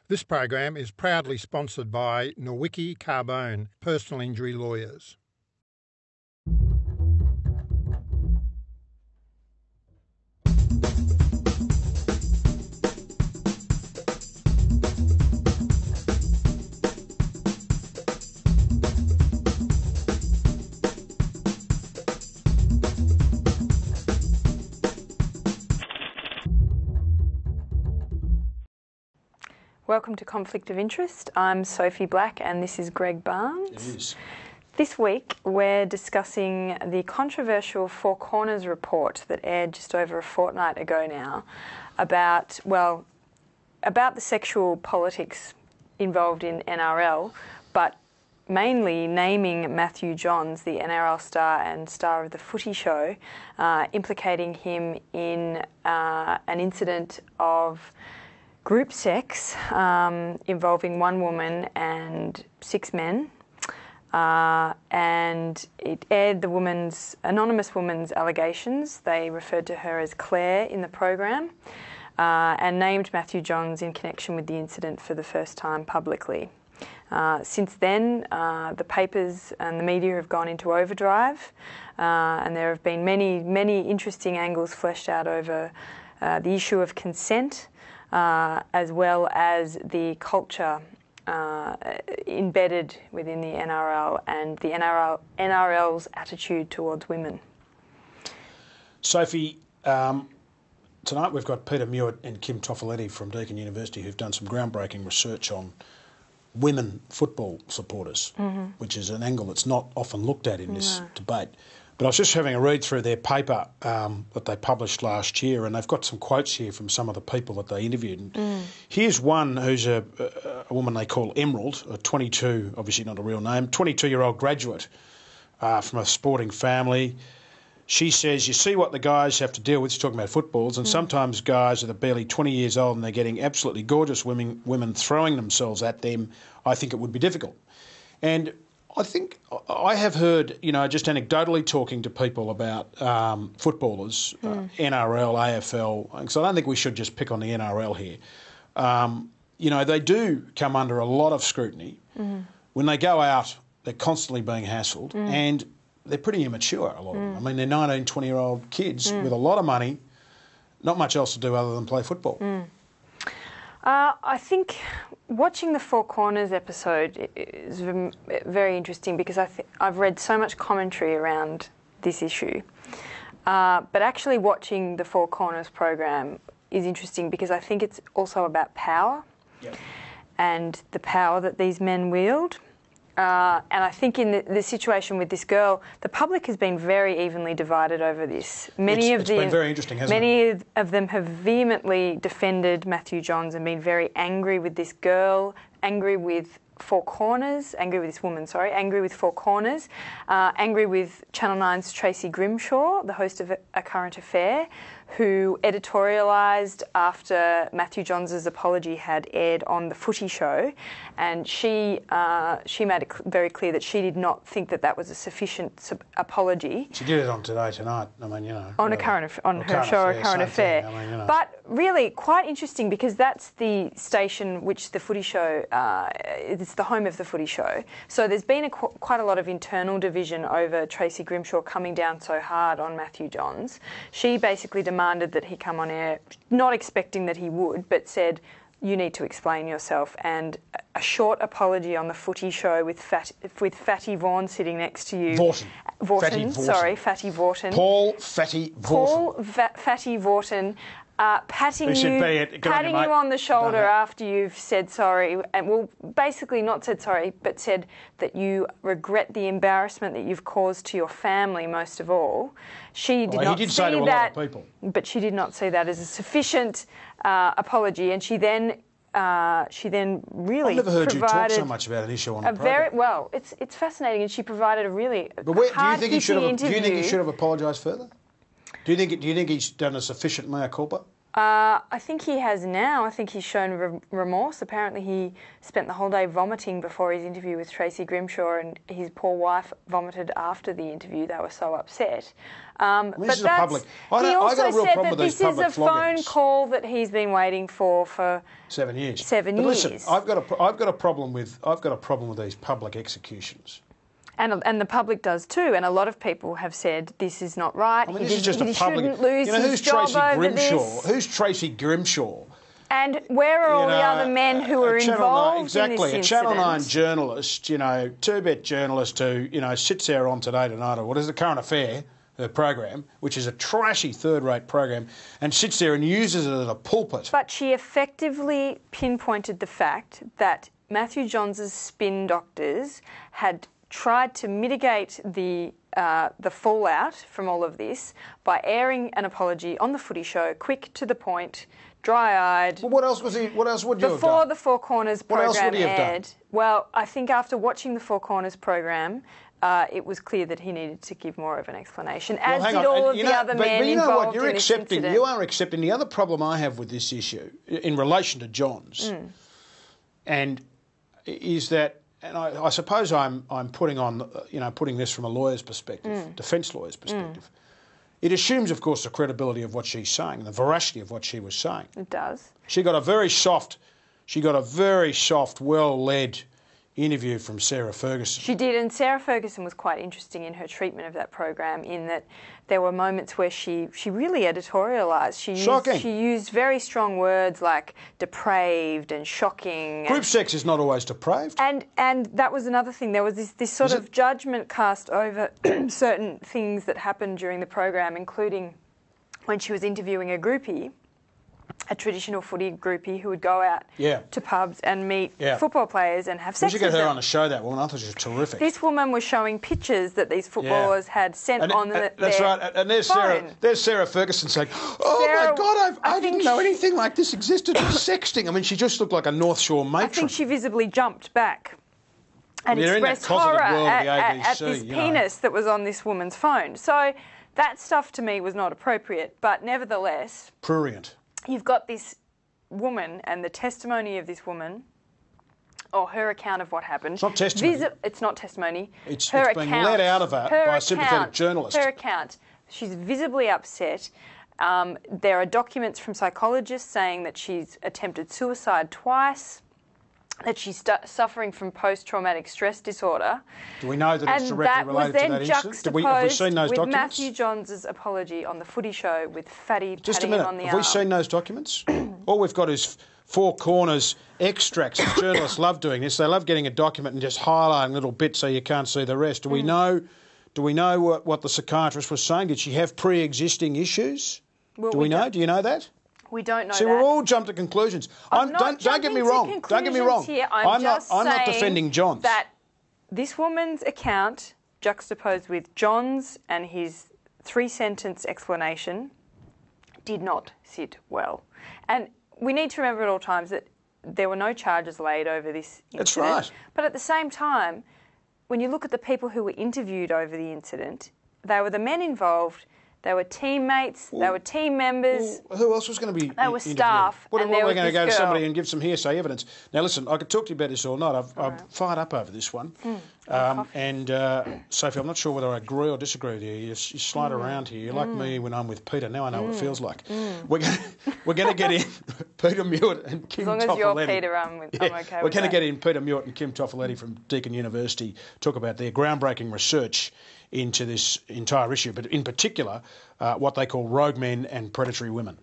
This program is proudly sponsored by Nowicki Carbone, personal injury lawyers. Welcome to Conflict of Interest. I'm Sophie Black and this is Greg Barnes. It is. This week we're discussing the controversial Four Corners report that aired just over a fortnight ago now about the sexual politics involved in NRL, but mainly naming Mathew Johns, the NRL star and star of the footy show, implicating him in an incident of group sex involving one woman and 6 men, and it aired the anonymous woman's allegations. They referred to her as Claire in the program, and named Mathew Johns in connection with the incident for the first time publicly. Since then, the papers and the media have gone into overdrive, and there have been many interesting angles fleshed out over the issue of consent, as well as the culture embedded within the NRL and the NRL's attitude towards women. Sophie, tonight we've got Peter Mewett and Kim Toffeletti from Deakin University who've done some groundbreaking research on women football supporters, which is an angle that's not often looked at in this debate. But I was just having a read through their paper that they published last year, and they've got some quotes here from some of the people that they interviewed. And here's one who's a woman they call Emerald, a 22, obviously not a real name, 22-year-old graduate from a sporting family. She says, you see what the guys have to deal with, she's talking about footballs, and sometimes guys that are barely 20 years old and they're getting absolutely gorgeous women throwing themselves at them. I think it would be difficult. And I think I have heard, just anecdotally talking to people about footballers, NRL, AFL, because I don't think we should just pick on the NRL here. They do come under a lot of scrutiny. When they go out, they're constantly being hassled, and they're pretty immature, a lot of them. I mean, they're 19, 20-year-old kids with a lot of money, not much else to do other than play football. I think watching the Four Corners episode is very interesting because I've read so much commentary around this issue. But actually watching the Four Corners program is interesting because I think it's also about power and the power that these men wield. And I think in the situation with this girl, the public has been very evenly divided over this. It's been very interesting, hasn't it? Many of them have vehemently defended Mathew Johns and been very angry with this girl, angry with Four Corners, angry with this woman, angry with Four Corners, angry with Channel 9's Tracy Grimshaw, the host of A Current Affair, who editorialised after Mathew Johns' apology had aired on the footy show, and she made it very clear that she did not think that was a sufficient apology. She did it on Today Tonight. I mean, on her show, A Current Affair. I mean, But really quite interesting because that's the station which the footy show it's the home of the footy show. So there's been quite a lot of internal division over Tracy Grimshaw coming down so hard on Mathew Johns. She basically demanded that he come on air, not expecting that he would, but said, you need to explain yourself. And a short apology on the footy show with Fatty Vaughan sitting next to you. Vaughton. Fatty Vaughton. Paul Fatty Vaughton. Fatty Vaughton. Patting you mate. on the shoulder after you've said sorry, and basically not said sorry, but said that you regret the embarrassment that you've caused to your family most of all. She did not see say to a lot of people. But she did not see that as a sufficient apology, and she then really I've never heard you talk so much about an issue on the program. It's fascinating, and she provided a really But do you think he should have apologised further? Do you think he's done a sufficient mea culpa? I think he has now. I think he's shown remorse. Apparently he spent the whole day vomiting before his interview with Tracy Grimshaw, and his poor wife vomited after the interview. They were so upset. But this is a public... He also said that this is a phone call that he's been waiting for 7 years. 7 years. Listen, I've got a problem with these public executions. And the public does too, and a lot of people have said this is not right. I mean, this is just a public... Shouldn't lose his job over this. Who's Tracy Grimshaw? And where are all the other men who are involved in this incident? Exactly, a Channel 9 journalist, two-bit journalist who, sits there on Today Tonight, or what is the Current Affair, the program, which is a trashy third-rate program, and sits there and uses it as a pulpit. But she effectively pinpointed the fact that Mathew Johns' spin doctors had tried to mitigate the fallout from all of this by airing an apology on the Footy Show, quick to the point, dry-eyed. Well, what else would you have done? Before the Four Corners program what else would he have aired. done? Well, I think after watching the Four Corners program, it was clear that he needed to give more of an explanation, as did all of the other men involved in this incident. You are accepting. The other problem I have with this issue, in relation to Johns, and is that. And I suppose I'm putting this from a lawyer's perspective, defence lawyer's perspective. It assumes, of course, the credibility of what she's saying, the veracity of what she was saying. It does. She got a very soft, well-led interview from Sarah Ferguson. She did, and Sarah Ferguson was quite interesting in her treatment of that program, in that there were moments where she really editorialised. She used very strong words like depraved and shocking. Group sex is not always depraved. And that was another thing. There was this sort of judgment cast over certain things that happened during the program, including when she was interviewing a groupie, a traditional footy groupie who would go out to pubs and meet football players and have sex with them. We should get her on the show, that woman. I thought she was terrific. This woman was showing pictures that these footballers had sent on their That's right. And there's Sarah Ferguson saying, my God, I didn't know anything like this existed. Sexting. I mean, she just looked like a North Shore matron. I think she visibly jumped back and expressed horror at this penis that was on this woman's phone. So that stuff to me was not appropriate, but nevertheless... Prurient. You've got this woman and the testimony of this woman, or her account of what happened. It's not testimony. It's not testimony. It's being let out of her by a sympathetic journalist. Her account. She's visibly upset. There are documents from psychologists saying that she's attempted suicide twice, that she's suffering from post-traumatic stress disorder. Do we know that it's directly related to that incident? Have we seen those documents? With Mathew Johns' apology on the Footy Show with Fatty patting him on the arm. Have we seen those documents? All we've got is Four Corners extracts. Journalists love doing this. They love getting a document and just highlighting little bits so you can't see the rest. Do we know what the psychiatrist was saying? Did she have pre-existing issues? Well, do we know? Do you know that? We don't know that. See, we're all jumped to conclusions. Don't get me wrong. Don't get me wrong. Here. I'm not defending Johns. That this woman's account, juxtaposed with Johns and his 3-sentence explanation, did not sit well. And we need to remember at all times that there were no charges laid over this incident. That's right. But at the same time, when you look at the people who were interviewed over the incident, they were the men involved. They were teammates, they were team members. Who else was going to be They were staff. What are we going to go to somebody and give some hearsay evidence? Now, listen, I could talk to you about this all night. I'm fired up over this one. Sophie, I'm not sure whether I agree or disagree with you. You slide around here. You're like me when I'm with Peter. Now I know what it feels like. We're going to get in Peter Mewett and Kim Toffeletti. As long as you're Peter, I'm okay with that. We're going to get in Peter Mewett and Kim Toffeletti from Deakin University, talk about their groundbreaking research into this entire issue, but in particular, what they call rogue men and predatory women.